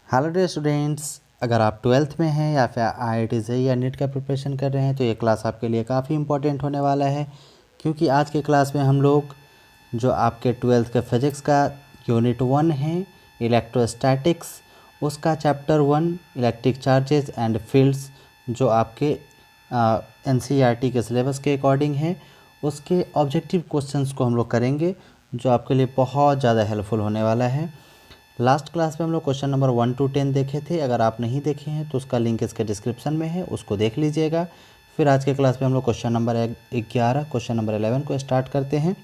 Hello dear students, अगर आप twelfth में हैं या फिर IIT से या नीट का प्रिपरेशन कर रहे हैं तो ये क्लास आपके लिए काफ़ी इंपॉर्टेंट होने वाला है, क्योंकि आज के क्लास में हम लोग जो आपके ट्वेल्थ के फिज़िक्स का यूनिट 1 है इलेक्ट्रोस्टैटिक्स, उसका chapter 1 electric charges and fields जो आपके NCERT के सिलेबस के अकॉर्डिंग है, उसके ऑब्जेक्टिव क्वेश्चंस को हम लोग करेंगे जो आपके लिए बहुत ज़्यादा हेल्पफुल होने वाला है। लास्ट क्लास में हम लोग क्वेश्चन नंबर 1 to 10 देखे थे। अगर आप नहीं देखे हैं तो उसका लिंक इसके डिस्क्रिप्शन में है, उसको देख लीजिएगा। फिर आज के क्लास में हम लोग क्वेश्चन नंबर 11 क्वेश्चन नंबर 11 को स्टार्ट करते हैं।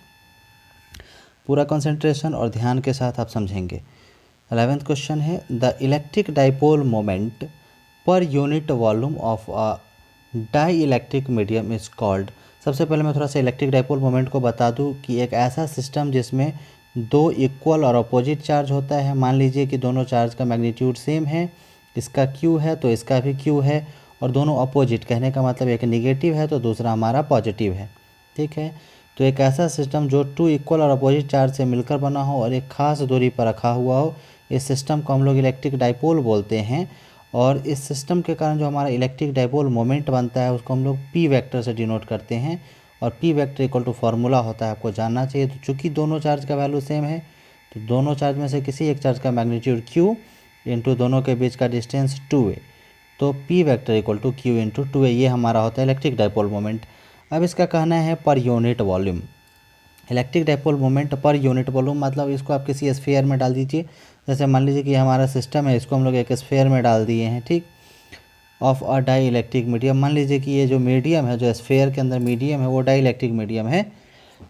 पूरा कंसंट्रेशन और ध्यान के साथ आप समझेंगे। 11th क्वेश्चन है, the electric dipole moment per unit volume of a dielectric medium is called. सबसे पहले मैं थोड़ा सा इलेक्ट्रिक डाइपोल मोमेंट को बता दूं कि एक ऐसा सिस्टम जिसमें दो इक्वल और अपोजिट चार्ज होता है। मान लीजिए कि दोनों चार्ज का मैग्नीट्यूड सेम है, इसका Q है तो इसका भी Q है, और दोनों अपोजिट, कहने का मतलब एक नेगेटिव है तो दूसरा हमारा पॉजिटिव है। ठीक है, तो एक ऐसा सिस्टम जो टू इक्वल और अपोजिट चार्ज से मिलकर बना हो और एक खास दूरी पर रखा हुआ हो, इस सिस्टम को हम लोग इलेक्ट्रिक डाइपोल बोलते हैं। और इस सिस्टम के कारण जो हमारा इलेक्ट्रिक डाइपोल मोमेंट बनता है उसको हम लोग P वेक्टर से डिनोट करते हैं, और P vector equal to formula होता है, आपको जानना चाहिए। तो चूँकि दोनों चार्ज का वैल्यू सेम है तो दोनों चार्ज में से किसी एक चार्ज का मैग्नीट्यूड Q इंटू दोनों के बीच का डिस्टेंस 2a, तो P vector equal to Q into 2a, ये हमारा होता है इलेक्ट्रिक डाइपोल मोमेंट। अब इसका कहना है पर unit volume. Electric dipole moment per unit volume मतलब इसको आप किसी स्फीयर में डाल दीजिए। जैसे मान लीजिए कि हमारा सिस्टम है, इसको हम लोग एक स्फीयर में डाल दिए हैं, ठीक, of a dielectric medium. मान लीजिए कि ये जो मीडियम है, जो स्फीयर के अंदर मीडियम है, वो डाई इलेक्ट्रिक मीडियम है।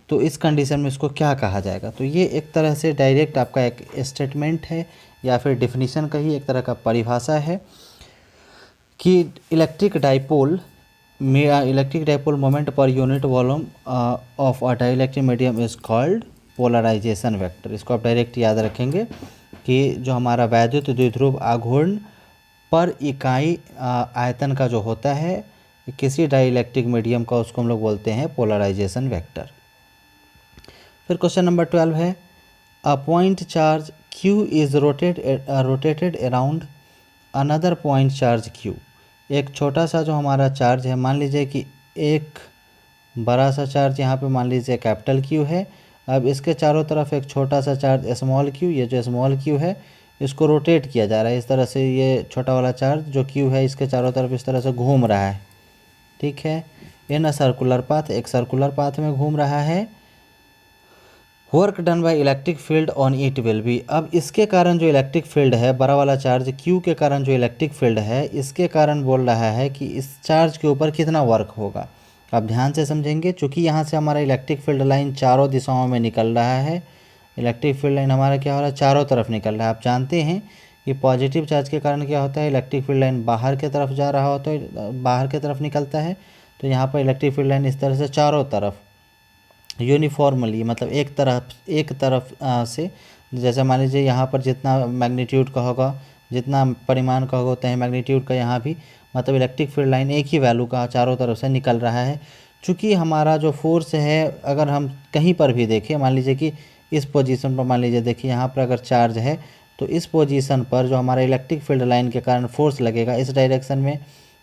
तो इस कंडीशन में इसको क्या कहा जाएगा? तो ये एक तरह से डायरेक्ट आपका एक स्टेटमेंट है या फिर डिफिनीशन का ही एक तरह का परिभाषा है कि electric dipole moment per unit volume of a dielectric medium is called polarisation vector. इसको आप डायरेक्ट याद रखेंगे कि जो हमारा वैद्युत द्विध्रुव आघूर्ण पर इकाई आयतन का जो होता है किसी डाइइलेक्ट्रिक मीडियम का, उसको हम लोग बोलते हैं पोलराइजेशन वेक्टर। फिर क्वेश्चन नंबर 12 है, a point charge Q is rotated around another point charge Q। एक छोटा सा जो हमारा चार्ज है, मान लीजिए कि एक बड़ा सा चार्ज यहाँ पे मान लीजिए कैपिटल Q है। अब इसके चारों तरफ एक छोटा सा चार्ज स्मॉल q, ये जो स्मॉल q है इसको रोटेट किया जा रहा है इस तरह से। ये छोटा वाला चार्ज जो Q है इसके चारों तरफ इस तरह से घूम रहा है, ठीक है, इन अ सर्कुलर पाथ, एक सर्कुलर पाथ में घूम रहा है। Work done by electric field on it will be. अब इसके कारण जो इलेक्ट्रिक फील्ड है, बड़ा वाला चार्ज Q के कारण जो इलेक्ट्रिक फील्ड है, इसके कारण बोल रहा है कि इस चार्ज के ऊपर कितना वर्क होगा। आप ध्यान से समझेंगे, चूँकि यहाँ से हमारा इलेक्ट्रिक फील्ड लाइन चारों दिशाओं में निकल रहा है। इलेक्ट्रिक फील्ड लाइन हमारा क्या हो रहा है, चारों तरफ निकल रहा है। आप जानते हैं कि पॉजिटिव चार्ज के कारण क्या होता है, इलेक्ट्रिक फील्ड लाइन बाहर की तरफ जा रहा हो तो बाहर की तरफ निकलता है। तो यहाँ पर इलेक्ट्रिक फील्ड लाइन इस तरह से चारों तरफ यूनिफॉर्मली, मतलब एक तरफ से, जैसे मान लीजिए यहाँ पर जितना मैग्नीट्यूड का होगा, जितना परिमाण का होता है मैग्नीट्यूड का, यहाँ भी मतलब इलेक्ट्रिक फील्ड लाइन एक ही वैल्यू का चारों तरफ से निकल रहा है। चूँकि हमारा जो फोर्स है, अगर हम कहीं पर भी देखें, मान लीजिए कि इस पोजीशन पर, मान लीजिए देखिए यहाँ पर अगर चार्ज है तो इस पोजीशन पर जो हमारा इलेक्ट्रिक फील्ड लाइन के कारण फोर्स लगेगा इस डायरेक्शन में।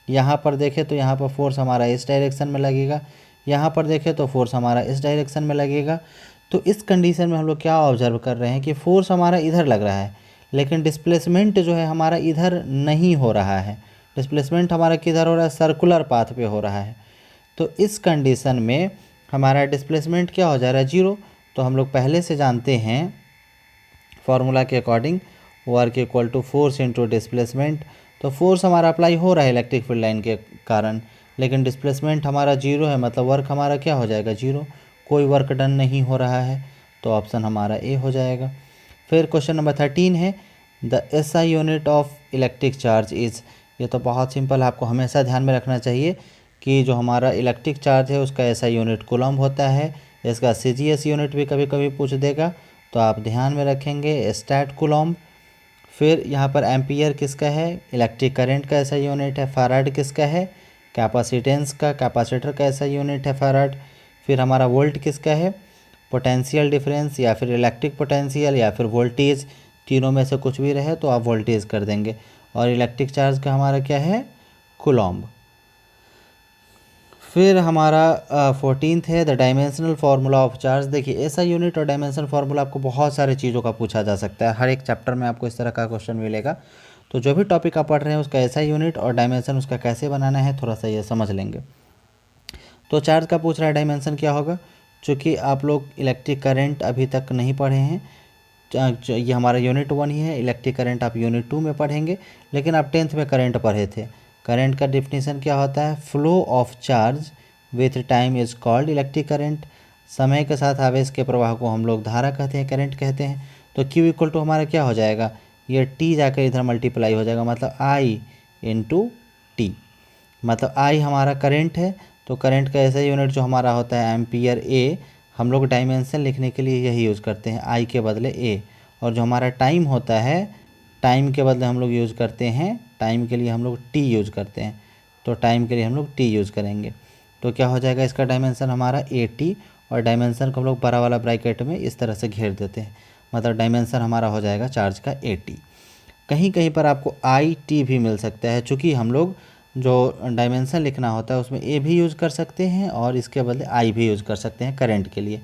यहाँ पर देखें तो यहाँ पर फोर्स हमारा इस डायरेक्शन में लगेगा, यहाँ पर देखें तो फोर्स हमारा इस डायरेक्शन में लगेगा। तो इस कंडीशन में हम लोग क्या ऑब्जर्व कर रहे हैं कि फोर्स हमारा इधर लग रहा है, लेकिन डिस्प्लेसमेंट जो है हमारा इधर नहीं हो रहा है। डिस्प्लेसमेंट हमारा किधर हो रहा है, सर्कुलर पाथ पे हो रहा है। तो इस कंडीशन में हमारा डिस्प्लेसमेंट क्या हो जा रहा है, जीरो। तो हम लोग पहले से जानते हैं फॉर्मूला के according, work equal to force into displacement. तो फोर्स हमारा अप्लाई हो रहा है इलेक्ट्रिक फील्ड लाइन के कारण, लेकिन डिस्प्लेसमेंट हमारा जीरो है, मतलब वर्क हमारा क्या हो जाएगा, जीरो, कोई वर्क डन नहीं हो रहा है। तो ऑप्शन हमारा ए हो जाएगा। फिर क्वेश्चन नंबर 13 है, the SI unit of electric charge is. ये तो बहुत सिंपल है, आपको हमेशा ध्यान में रखना चाहिए कि जो हमारा इलेक्ट्रिक चार्ज है उसका SI यूनिट कूलम्ब होता है। इसका CGS यूनिट भी कभी कभी पूछ देगा, तो आप ध्यान में रखेंगे स्टैट कूलम्ब। फिर यहाँ पर एम्पियर किसका है, इलेक्ट्रिक करंट का SI यूनिट है। फैराड किसका है, कैपेसिटेंस का, कैपेसिटर का SI यूनिट है फैराड। फिर हमारा वोल्ट किसका है, पोटेंशियल डिफरेंस या फिर इलेक्ट्रिक पोटेंशियल या फिर वोल्टेज, तीनों में से कुछ भी रहे तो आप वोल्टेज कर देंगे। और इलेक्ट्रिक चार्ज का हमारा क्या है, कूलम्ब। फिर हमारा 14th है the dimensional formula of charge. देखिए ऐसा यूनिट और डायमेंशनल फार्मूला आपको बहुत सारे चीज़ों का पूछा जा सकता है, हर एक चैप्टर में आपको इस तरह का क्वेश्चन मिलेगा। तो जो भी टॉपिक आप पढ़ रहे हैं उसका ऐसा यूनिट और डायमेंशन उसका कैसे बनाना है थोड़ा सा ये समझ लेंगे। तो चार्ज का पूछ रहा है, डायमेंशन क्या होगा। चूँकि आप लोग इलेक्ट्रिक करंट अभी तक नहीं पढ़े हैं, ये हमारा यूनिट 1 ही है, इलेक्ट्रिक करंट आप यूनिट 2 में पढ़ेंगे, लेकिन आप 10th में करंट पढ़े थे। करंट का डिफिनीशन क्या होता है, flow of charge with time is called electric current. समय के साथ आवेश के प्रवाह को हम लोग धारा कहते हैं, करंट कहते हैं। तो Q इक्वल टू हमारा क्या हो जाएगा, ये T जाकर इधर मल्टीप्लाई हो जाएगा, मतलब I इंटू टी। मतलब I हमारा करंट है, तो करंट का ऐसा यूनिट जो हमारा होता है एम्पियर ए, हम लोग डायमेंशन लिखने के लिए यही यूज़ करते हैं, I के बदले ए। और जो हमारा टाइम होता है, टाइम के बदले हम लोग यूज़ करते हैं, टाइम के लिए हम लोग T यूज़ करते हैं, तो टाइम के लिए हम लोग T यूज़ करेंगे। तो क्या हो जाएगा, इसका डायमेंशन हमारा AT, और डायमेंशन को हम लोग बड़ा वाला ब्रैकेट में इस तरह से घेर देते हैं, मतलब डायमेंशन हमारा हो जाएगा चार्ज का AT। कहीं कहीं पर आपको IT भी मिल सकता है, चूँकि हम लोग जो डायमेंशन लिखना होता है उसमें ए भी यूज़ कर सकते हैं और इसके बदले आई भी यूज़ कर सकते हैं करंट के लिए,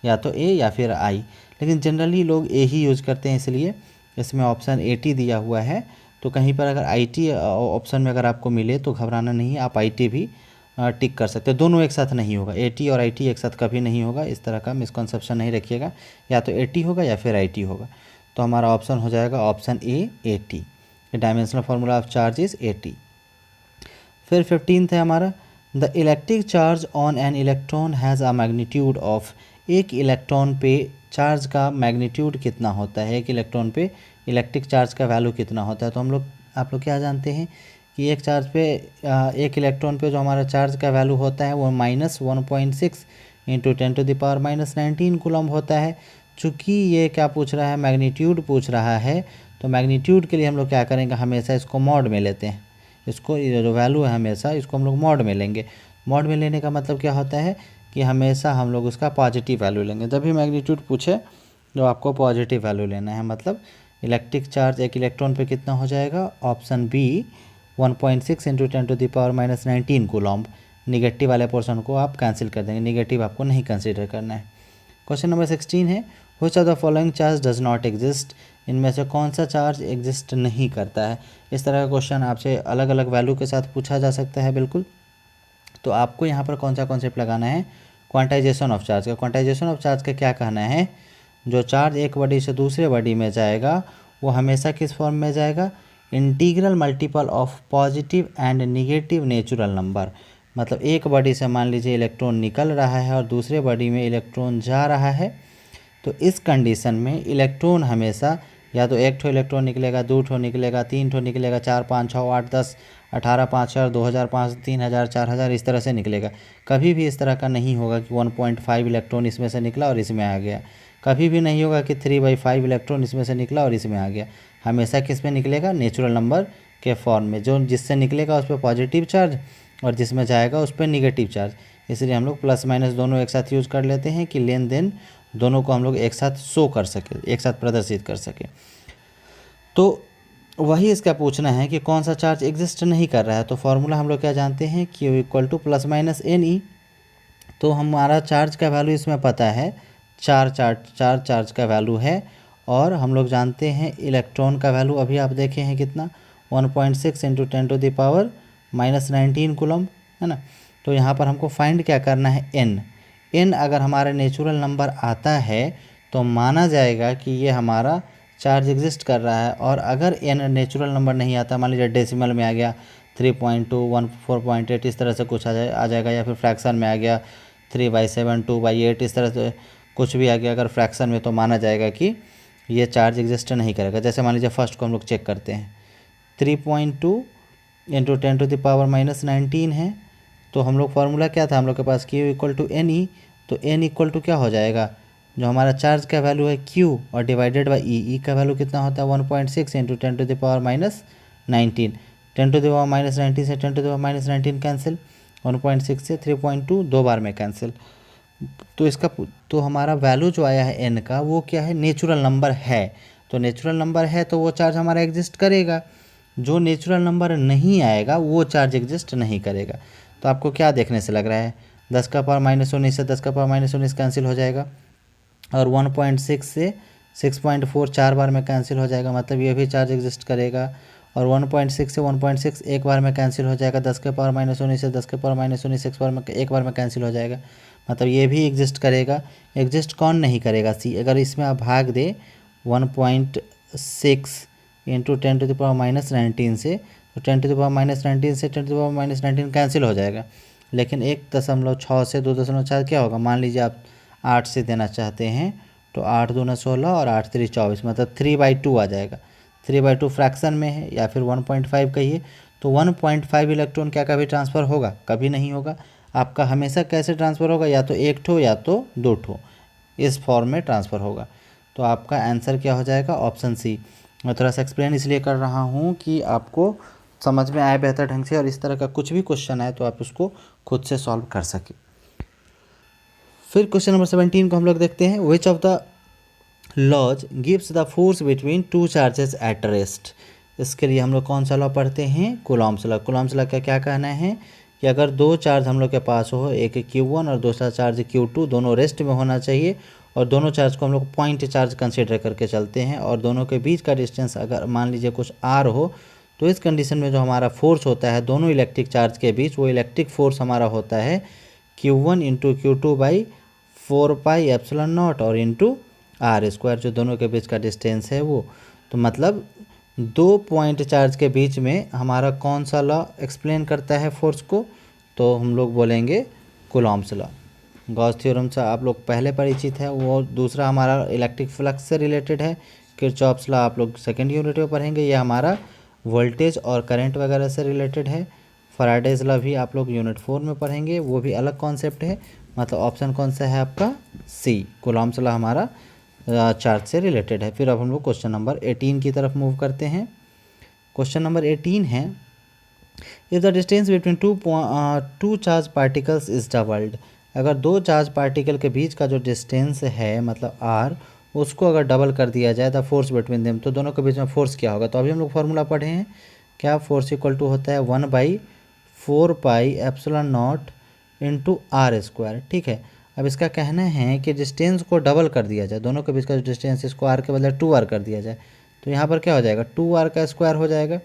या तो ए या फिर आई, लेकिन जनरली लोग ए ही यूज़ करते हैं, इसलिए इसमें ऑप्शन AT दिया हुआ है। तो कहीं पर अगर IT ऑप्शन में अगर आपको मिले तो घबराना नहीं है, आप IT भी टिक कर सकते हैं। दोनों एक साथ नहीं होगा, AT और IT एक साथ कभी नहीं होगा, इस तरह का मिसकंसेप्शन नहीं रखिएगा, या तो AT होगा या फिर IT होगा। तो हमारा ऑप्शन हो जाएगा option A, AT। Dimensional formula of charge is AT। फिर 15th है हमारा, the electric charge on an electron has a magnitude of. एक इलेक्ट्रॉन पे चार्ज का मैग्नीट्यूड कितना होता है, एक इलेक्ट्रॉन पे इलेक्ट्रिक चार्ज का वैल्यू कितना होता है। तो आप लोग क्या जानते हैं कि एक चार्ज पे एक इलेक्ट्रॉन पे जो हमारा चार्ज का वैल्यू होता है वो -1.6 इंटू 10⁻⁻19 कूलम्ब होता है। चूँकि ये क्या पूछ रहा है, मैग्नीट्यूड पूछ रहा है, तो मैग्नीट्यूड के लिए हम लोग क्या करेंगे, हमेशा इसको मॉड में लेते हैं। इसको जो वैल्यू है हमेशा इसको हम लोग मॉड में लेंगे। मॉड में लेने का मतलब क्या होता है कि हमेशा हम लोग उसका पॉजिटिव वैल्यू लेंगे। जब भी मैग्नीट्यूड पूछे तो आपको पॉजिटिव वैल्यू लेना है, मतलब इलेक्ट्रिक चार्ज एक इलेक्ट्रॉन पे कितना हो जाएगा, option B 1.6 into 10⁻⁻19 coulomb. Negative वाले पोर्शन को आप कैंसिल कर देंगे, निगेटिव आपको नहीं कंसिडर करना है। क्वेश्चन नंबर 16 है, which of the following charge does not exist. इनमें से कौन सा चार्ज एग्जिस्ट नहीं करता है। इस तरह का क्वेश्चन आपसे अलग अलग वैल्यू के साथ पूछा जा सकता है बिल्कुल। तो आपको यहाँ पर कौन सा कॉन्सेप्ट लगाना है, क्वांटाइजेशन ऑफ चार्ज का। क्वांटाइजेशन ऑफ चार्ज का क्या कहना है, जो चार्ज एक बॉडी से दूसरे बॉडी में जाएगा वो हमेशा किस फॉर्म में जाएगा, integral multiple of positive and negative natural number. मतलब एक बॉडी से मान लीजिए इलेक्ट्रॉन निकल रहा है और दूसरे बॉडी में इलेक्ट्रॉन जा रहा है, तो इस कंडीशन में इलेक्ट्रॉन हमेशा या तो एक ठो इलेक्ट्रॉन निकलेगा, दो ठो निकलेगा, तीन ठो निकलेगा, 4 5 6 8 10 18 5000 2000 5 3000 4000 इस तरह से निकलेगा। कभी भी इस तरह का नहीं होगा कि 1.5 इलेक्ट्रॉन इसमें से निकला और इसमें आ गया। कभी भी नहीं होगा कि 3/5 इलेक्ट्रॉन इसमें से निकला और इसमें आ गया। हमेशा किस में निकलेगा, नेचुरल नंबर के फॉर्म में, जो जिससे निकलेगा उस पर पॉजिटिव चार्ज और जिसमें जाएगा उस पर निगेटिव चार्ज। इसलिए हम लोग प्लस माइनस दोनों एक साथ यूज़ कर लेते हैं कि लेन देन दोनों को हम लोग एक साथ शो कर सके, एक साथ प्रदर्शित कर सके। तो वही इसका पूछना है कि कौन सा चार्ज एग्जिस्ट नहीं कर रहा है। तो फॉर्मूला हम लोग क्या जानते हैं, Q इक्वल टू +-NE। तो हमारा चार्ज का वैल्यू इसमें पता है, चार चार्ज का वैल्यू है, और हम लोग जानते हैं इलेक्ट्रॉन का वैल्यू अभी आप देखे हैं कितना, 1.6 इंटू 10⁻⁻19 कूलम्ब है ना। तो यहाँ पर हमको फाइंड क्या करना है, n अगर हमारा नेचुरल नंबर आता है तो माना जाएगा कि ये हमारा चार्ज एग्जिस्ट कर रहा है। और अगर n नेचुरल नंबर नहीं आता, मान लीजिए डेसिमल में आ गया 3.2 14.8 इस तरह से कुछ आ जाएगा, या फिर फ्रैक्शन में आ गया 3/7 2/8 इस तरह से कुछ भी आ गया अगर फ्रैक्शन में, तो माना जाएगा कि ये चार्ज एग्जिस्ट नहीं करेगा। जैसे मान लीजिए फर्स्ट को हम लोग चेक करते हैं, 3.2 इंटू 10⁻⁻19 है। तो हम लोग फार्मूला क्या था हम लोग के पास, Q इक्वल टू NE। तो n इक्वल टू क्या हो जाएगा, जो हमारा चार्ज का वैल्यू है Q और डिवाइडेड बाई E का वैल्यू कितना होता है, 1.6 इंटू 10⁻⁻19। 10⁻⁻19 से 10⁻⁻19 कैंसिल, 1.6 से 3.2 दो बार में कैंसिल। तो हमारा वैल्यू जो आया है n का वो क्या है, नेचुरल नंबर है। तो नेचुरल नंबर है तो वो चार्ज हमारा एग्जिस्ट करेगा, जो नेचुरल नंबर नहीं आएगा वो चार्ज एग्जिस्ट नहीं करेगा। तो आपको क्या देखने से लग रहा है, 10 का पावर -19 से 10 का पावर -19 कैंसिल हो जाएगा, और 1.6 से 6.4 4 बार में कैंसिल हो जाएगा, मतलब ये भी चार्ज एग्जिस्ट करेगा। और 1.6 से 1.6 एक बार में कैंसिल हो जाएगा, 10 के पावर -19 से 10 के पावर -19 एक बार में कैंसिल हो जाएगा, मतलब ये भी एग्जिस्ट करेगा। एग्जिस्ट कौन नहीं करेगा, सी। अगर इसमें आप भाग दे 1.6 इंटू 10⁻19 से, तो 10⁻19 से 10⁻19 कैंसिल हो जाएगा, लेकिन 1.6 से 2.4 क्या होगा, मान लीजिए आप 8 से देना चाहते हैं तो 8 दूना 16 और 8 3 24, मतलब 3/2 आ जाएगा। 3/2 फ्रैक्शन में है, या फिर 1.5 कहिए, तो 1.5 इलेक्ट्रॉन क्या कभी ट्रांसफ़र होगा, कभी नहीं होगा। आपका हमेशा कैसे ट्रांसफ़र होगा, या तो 1 ठो या तो 2 ठो, इस फॉर्म में ट्रांसफ़र होगा। तो आपका आंसर क्या हो जाएगा, ऑप्शन सी। मैं थोड़ा सा एक्सप्लेन इसलिए कर रहा हूँ कि आपको समझ में आए बेहतर ढंग से, और इस तरह का कुछ भी क्वेश्चन आए तो आप उसको खुद से सॉल्व कर सकें। फिर क्वेश्चन नंबर 17 को हम लोग देखते हैं, which of the laws gives the force between two charges at rest. इसके लिए हम लोग कौन सा लॉ पढ़ते हैं, कूलॉम्स लॉ। कूलॉम्स लॉ का क्या कहना है कि अगर दो चार्ज हम लोग के पास हो, एक Q1 और दूसरा चार्ज Q2, दोनों रेस्ट में होना चाहिए, और दोनों चार्ज को हम लोग पॉइंट चार्ज कंसीडर करके चलते हैं, और दोनों के बीच का डिस्टेंस अगर मान लीजिए कुछ r हो, तो इस कंडीशन में जो हमारा फोर्स होता है दोनों इलेक्ट्रिक चार्ज के बीच, वो इलेक्ट्रिक फोर्स हमारा होता है Q1 इंटू Q2/4πε0 और इंटू r², जो दोनों के बीच का डिस्टेंस है वो। तो मतलब दो पॉइंट चार्ज के बीच में हमारा कौन सा लॉ एक्सप्लेन करता है फोर्स को, तो हम लोग बोलेंगे कूलॉम्स लॉ। गॉस थ्योरम से आप लोग पहले परिचित है, वो दूसरा हमारा इलेक्ट्रिक फ्लक्स से रिलेटेड है। किरचॉफ्स लॉ आप लोग सेकेंड यूनिट में पढ़ेंगे, ये हमारा वोल्टेज और करंट वगैरह से रिलेटेड है। फैराडेज लॉ भी आप लोग यूनिट 4 में पढ़ेंगे, वो भी अलग कॉन्सेप्ट है। मतलब ऑप्शन कौन सा है आपका, सी। कूलॉम्स लॉ हमारा चार्ज से रिलेटेड है। फिर अब हम लोग क्वेश्चन नंबर 18 की तरफ मूव करते हैं। क्वेश्चन नंबर 18 है, if the distance between two charge particles is doubled. अगर दो चार्ज पार्टिकल के बीच का जो डिस्टेंस है मतलब r, उसको अगर डबल कर दिया जाए द फोर्स बिटवीन देम, तो दोनों के बीच में फोर्स क्या होगा। तो अभी हम लोग फार्मूला पढ़े हैं, क्या, फोर्स इक्वल टू होता है 1/4πε0 इंटू r²। ठीक है, अब इसका कहना है कि डिस्टेंस को डबल कर दिया जाए, दोनों के बीच का जो डिस्टेंस इसको r के बदले 2r कर दिया जाए, तो यहाँ पर क्या हो जाएगा, 2r का स्क्वायर हो जाएगा।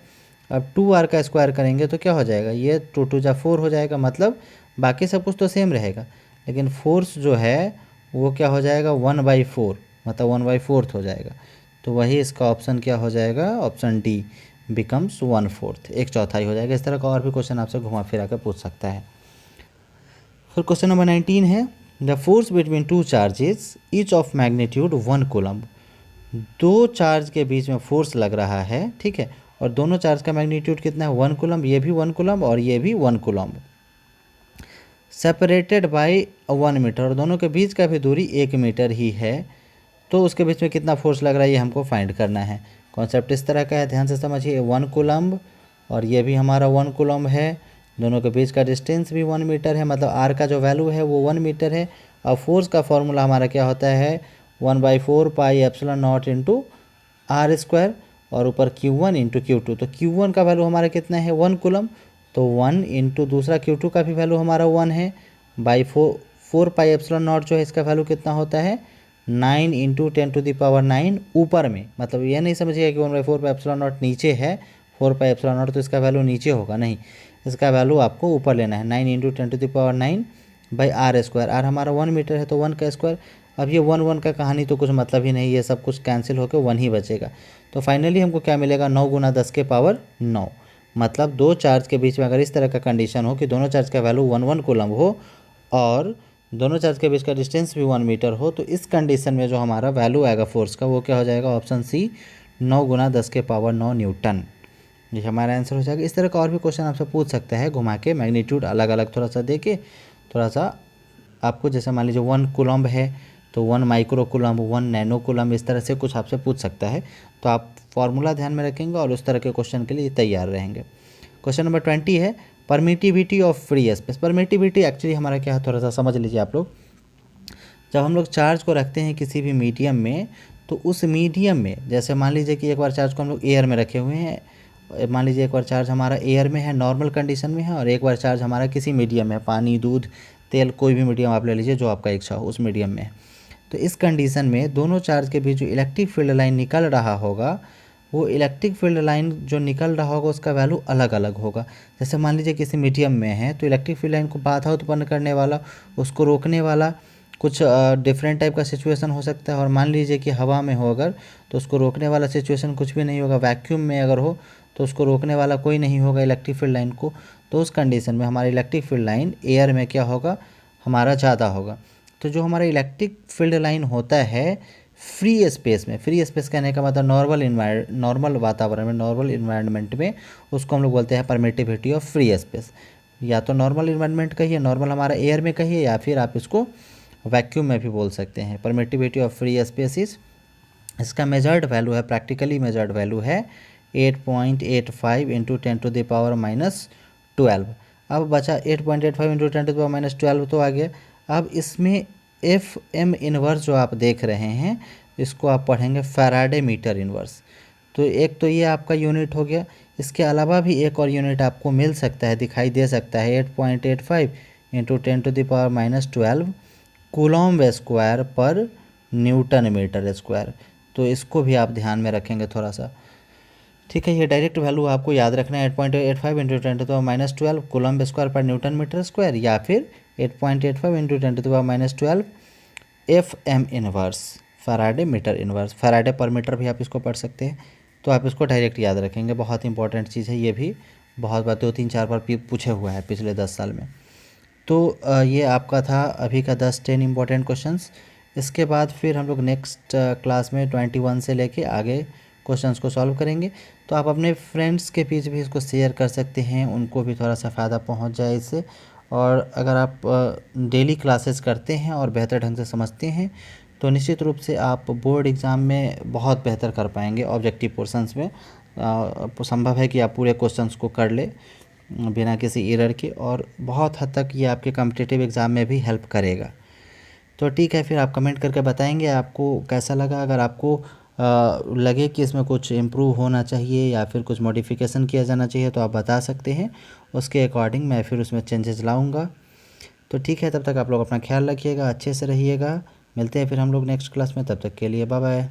अब 2r का स्क्वायर करेंगे तो क्या हो जाएगा, ये 2 2 जा 4 हो जाएगा, मतलब बाकी सब कुछ तो सेम रहेगा, लेकिन फोर्स जो है वो क्या हो जाएगा 1/4, मतलब 1/4 हो जाएगा। तो वही इसका ऑप्शन क्या हो जाएगा, ऑप्शन डी बिकम्स 1/4, 1/4 हो जाएगा। इस तरह का और भी क्वेश्चन आपसे घुमा फिरा कर पूछ सकता है। फिर क्वेश्चन नंबर 19 है, the force between two charges each of magnitude 1 coulomb. दो चार्ज के बीच में फोर्स लग रहा है, ठीक है, और दोनों चार्ज का मैग्नीट्यूड कितना है 1 कूलम्ब, ये भी 1 कूलम्ब और ये भी 1 कूलम्ब, सेपरेटेड बाय 1 मीटर, और दोनों के बीच का भी दूरी 1 मीटर ही है। तो उसके बीच में कितना फोर्स लग रहा है ये हमको फाइंड करना है। कॉन्सेप्ट इस तरह का है, ध्यान से समझिए, 1 कूलम्ब और ये भी हमारा 1 कूलम्ब है, दोनों के बीच का डिस्टेंस भी 1 मीटर है, मतलब r का जो वैल्यू है वो 1 मीटर है। और फोर्स का फॉर्मूला हमारा क्या होता है 1/4πε0 इंटू r², और ऊपर Q1 इंटू Q2। तो Q1 का वैल्यू हमारा कितना है 1 कूलम्ब, तो 1 इंटू दूसरा Q2 का भी वैल्यू हमारा 1 है, बाई 4πε0 जो है इसका वैल्यू कितना होता है 9 इंटू 10⁹ ऊपर में, मतलब ये नहीं समझिएगा कि 1/4πε0 नीचे है 4πε0 तो इसका वैल्यू नीचे होगा, नहीं, इसका वैल्यू आपको ऊपर लेना है 9 इंटू 10⁹ बाई r²। r हमारा 1 मीटर है तो 1 का स्क्वायर। अब ये 1 1 का कहानी तो कुछ मतलब ही नहीं, ये सब कुछ कैंसिल होकर 1 ही बचेगा। तो फाइनली हमको क्या मिलेगा 9 × 10⁻9, मतलब दो चार्ज के बीच में अगर इस तरह का कंडीशन हो कि दोनों चार्ज का वैल्यू 1 1 कूलम्ब हो और दोनों चार्ज के बीच का डिस्टेंस भी 1 मीटर हो, तो इस कंडीशन में जो हमारा वैल्यू आएगा फोर्स का वो क्या हो जाएगा, ऑप्शन सी 9 × 10⁻9 न्यूटन, ये हमारा आंसर हो जाएगा। इस तरह का और भी क्वेश्चन आपसे पूछ सकता है घुमा के, मैग्नीट्यूड अलग अलग थोड़ा सा दे के, थोड़ा सा आपको, जैसे मान लीजिए 1 कूलम्ब है तो 1 माइक्रो कूलम्ब, 1 नैनो कूलम्ब, इस तरह से कुछ आपसे पूछ सकता है। तो आप फॉर्मूला ध्यान में रखेंगे और उस तरह के क्वेश्चन के लिए तैयार रहेंगे। क्वेश्चन नंबर 20 है, permittivity of free space. Permittivity actually हमारा क्या है, थोड़ा सा समझ लीजिए आप लोग। जब हम लोग चार्ज को रखते हैं किसी भी मीडियम में, तो उस मीडियम में जैसे मान लीजिए कि एक बार चार्ज को हम लोग एयर में रखे हुए हैं, मान लीजिए एक बार चार्ज हमारा एयर में है, नॉर्मल कंडीशन में है, और एक बार चार्ज हमारा किसी मीडियम में है, पानी, दूध, तेल, कोई भी मीडियम आप ले लीजिए जो आपका इच्छा हो उस मीडियम में। तो इस कंडीशन में दोनों चार्ज के बीच जो इलेक्ट्रिक फील्ड लाइन निकल रहा होगा, वो इलेक्ट्रिक फील्ड लाइन जो निकल रहा होगा उसका वैल्यू अलग अलग होगा। जैसे मान लीजिए किसी मीडियम में है तो इलेक्ट्रिक फील्ड लाइन को बाधा उत्पन्न करने वाला, उसको रोकने वाला कुछ डिफरेंट टाइप का सिचुएशन हो सकता है। और मान लीजिए कि हवा में हो अगर, तो उसको रोकने वाला सिचुएशन कुछ भी नहीं होगा। वैक्यूम में अगर हो तो उसको रोकने वाला कोई नहीं होगा इलेक्ट्रिक फील्ड लाइन को। तो उस कंडीशन में हमारी इलेक्ट्रिक फील्ड लाइन एयर में क्या होगा, हमारा ज़्यादा होगा। तो जो हमारा इलेक्ट्रिक फील्ड लाइन होता है फ्री स्पेस में, फ्री स्पेस कहने का मतलब नॉर्मल वातावरण में, नॉर्मल इन्वायरमेंट में, उसको हम लोग बोलते हैं परमिटिविटी ऑफ फ्री स्पेस। या तो नॉर्मल इन्वायरमेंट कहिए, नॉर्मल हमारा एयर में कहिए, या फिर आप इसको वैक्यूम में भी बोल सकते हैं। परमिटिविटी ऑफ फ्री स्पेसिस, इसका मेजर्ड वैल्यू है, प्रैक्टिकली मेजर्ड वैल्यू है 8.85 इंटू 10⁻12। अब बचा 8.85 इंटू 10⁻12 तो आ गया। अब इसमें एफ एम इनवर्स जो आप देख रहे हैं, इसको आप पढ़ेंगे फैराडे मीटर इनवर्स। तो एक तो ये आपका यूनिट हो गया। इसके अलावा भी एक और यूनिट आपको मिल सकता है, दिखाई दे सकता है, 8.85 इंटू 10⁻12 कूलॉम्ब स्क्वायर पर न्यूटन मीटर स्क्वायर। तो इसको भी आप ध्यान में रखेंगे थोड़ा सा, ठीक है। ये डायरेक्ट वैल्यू आपको याद रखना है, 8.85 इंटू 10⁻12 कूलॉम्ब स्क्वायर पर न्यूटन मीटर स्क्वायर, या फिर 8.85 into 10⁻12 F M inverse, faraday metre inverse. Faraday पर मीटर भी आप इसको पढ़ सकते हैं। तो आप इसको डायरेक्ट याद रखेंगे, बहुत इंपॉर्टेंट चीज़ है ये भी, बहुत बार 2-3-4 बार पूछे हुआ है पिछले 10 साल में। तो ये आपका था अभी का 10-10 इम्पॉर्टेंट क्वेश्चंस। इसके बाद फिर हम लोग नेक्स्ट क्लास में 21 से लेके आगे क्वेश्चंस को सॉल्व करेंगे। तो आप अपने फ्रेंड्स के बीच भी इसको शेयर कर सकते हैं, उनको भी थोड़ा सा फ़ायदा पहुंच जाए इससे। और अगर आप डेली क्लासेस करते हैं और बेहतर ढंग से समझते हैं तो निश्चित रूप से आप बोर्ड एग्ज़ाम में बहुत बेहतर कर पाएंगे। ऑब्जेक्टिव पोर्शंस में संभव है कि आप पूरे क्वेश्चंस को कर ले बिना किसी एरर के, और बहुत हद तक ये आपके कॉम्पिटिटिव एग्ज़ाम में भी हेल्प करेगा। तो ठीक है, फिर आप कमेंट करके बताएंगे आपको कैसा लगा। अगर आपको लगे कि इसमें कुछ इम्प्रूव होना चाहिए या फिर कुछ मॉडिफिकेशन किया जाना चाहिए तो आप बता सकते हैं, उसके अकॉर्डिंग मैं फिर उसमें चेंजेस लाऊंगा। तो ठीक है, तब तक आप लोग अपना ख्याल रखिएगा, अच्छे से रहिएगा। मिलते हैं फिर हम लोग नेक्स्ट क्लास में, तब तक के लिए बाय बाय।